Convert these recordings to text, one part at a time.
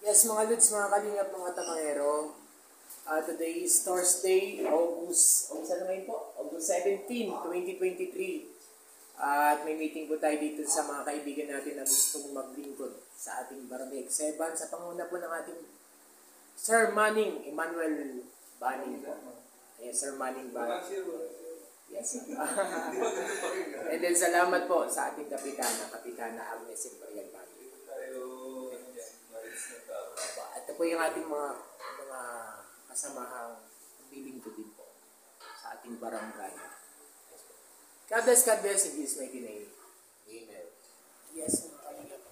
Yes, mga Lods, mga kalingap, mga tamangero. Today is Thursday, August ano ngayon po? August 17, 2023. At may meeting po tayo dito sa mga kaibigan natin na gustong maglingkod sa ating Barangay Ekseban sa panguna po ng ating Sir Manning Emmanuel Banning po. Yes, Sir Manning Banning. Yes. And then salamat po sa ating Kapitana Agnes Imperial Banning. Ito po yung ating mga kasamahang bilingkod din po sa ating barangay. God bless in Jesus' mighty name. Amen. Yes, mga kalingap.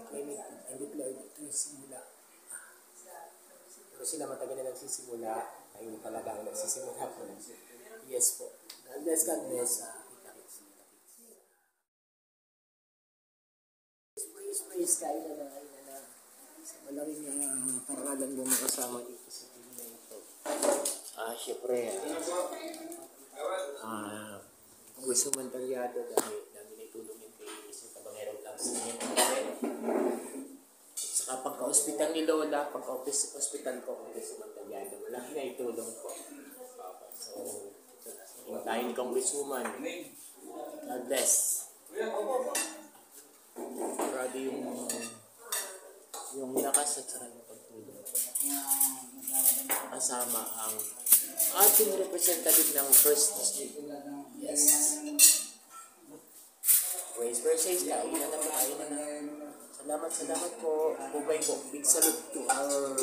I declare ito yung simula. Pero sila matagal na nagsisimula. Ayun talaga ang nagsisimula po. Yes po. God bless. Praise kain na sa malaking karangalan mo makasama dito sa video na ito. Siyempre, ang gusto man talyado dahil namin itulong yung kay Mr. Tabangero Vlogs niya. Saka pagka-hospital ni Lola, pagka-hospital ko, ang gusto man talyado, malaki na itulong ko. So, hintayin kong Congresswoman. God bless. Grabe yung lakas at saka yung pagtulong. Kasama ang ating representative ng First District. Yes. Praise, kain na. Salamat po. Bubay po. Big salute to our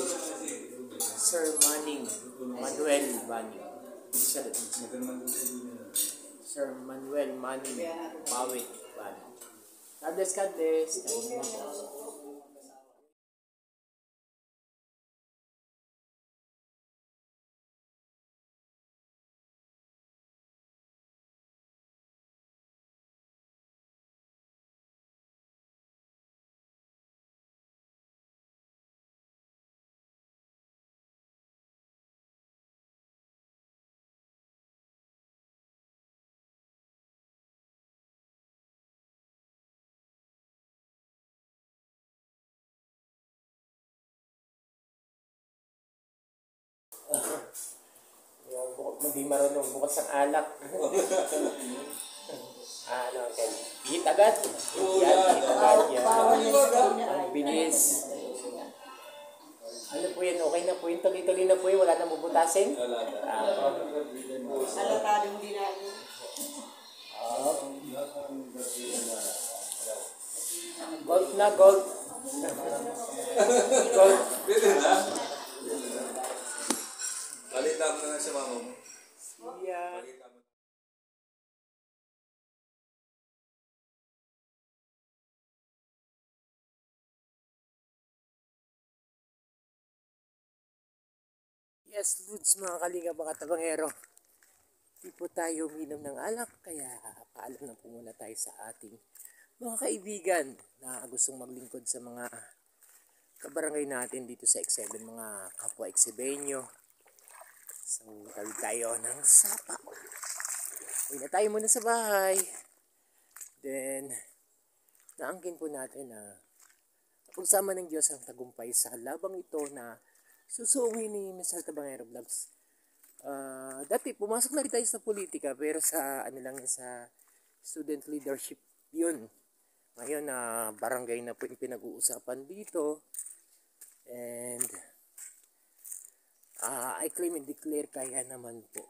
Sir Manning Manuel Banning. Big salute. Sir Manuel Manning Mawit Banning. God bless. Hindi marunong bukas ang alak. Okay. Hit agad. Yan. Ang bilis. Ano po yan? Okay na po yun. Tuloy-tuloy na po yun. Wala nang bubutasin. Alatadong dinami. Gold na, gold. Gold. Balita mo na sa mama mo. Yeah. Yes, Lods, mga kalinga, mga tabangero. Di po tayo uminom ng alak, kaya paalam na po muna tayo sa ating mga kaibigan na gustong maglingkod sa mga kabarangay natin dito sa X7, mga kapwa Xebenyo. So, tawid tayo ng sapa. Uwi na tayo muna sa bahay. Then, naangkin po natin na pagsama ng Diyos ang tagumpay sa labang ito na susuungin ni Mr. Tabangero Vlogs. Dati, pumasok na rin tayo sa politika, pero sa sa student leadership yun. Ngayon, barangay na po yung pinag-uusapan dito. And, I claim and declare kaya naman po.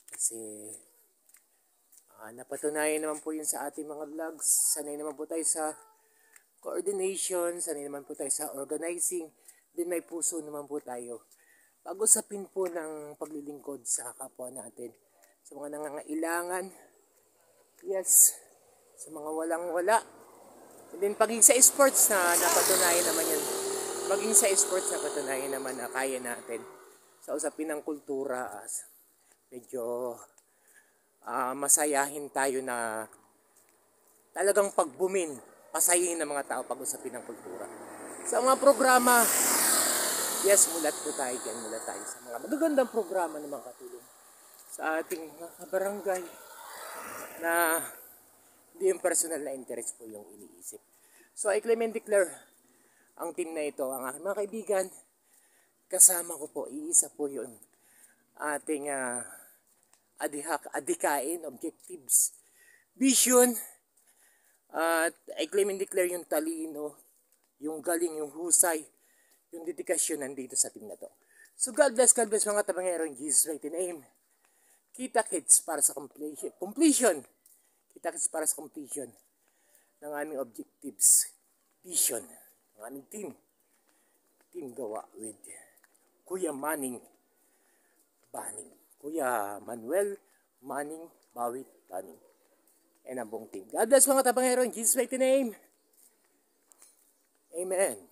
Kasi, napatunayan naman po yun sa ating mga vlogs. Sanay naman po tayo sa coordination, sanay naman po tayo sa organizing. Then may puso naman po tayo. Pag-usapin po ng paglilingkod sa kapwa natin. Sa mga nangangailangan. Yes. Sa mga walang-wala. And then paging sa sports na napatunayan naman yan. Paging sa sports napatunayan naman na kaya natin. Sa usapin ng kultura, medyo masayahin tayo na talagang pagbumin, pasayin ng mga tao pag usapin ng kultura. Sa mga programa, yes, mulat po tayo dyan, mulat tayo sa mga magagandang programa na makatulong sa ating mga kabarangay na hindi yung personal na interest po yung iniisip. So I claim and declare ang team na ito, ang aking mga kaibigan. Kasama ko po, iisa po yun. Ating adikain, objectives, vision, at I claim and declare yung talino, yung galing, yung husay, yung dedikasyon nandito sa team na to. So God bless mga tabangero in Jesus' mighty name. Kita kids para sa completion. Kita kids para sa completion ng aming objectives, vision, ng aming team. Team gawa with Kuya Manning Baning. Kuya Manuel Manning Bawit Baning. And ang buong team. God bless mga tabangero in Jesus' mighty name. Amen.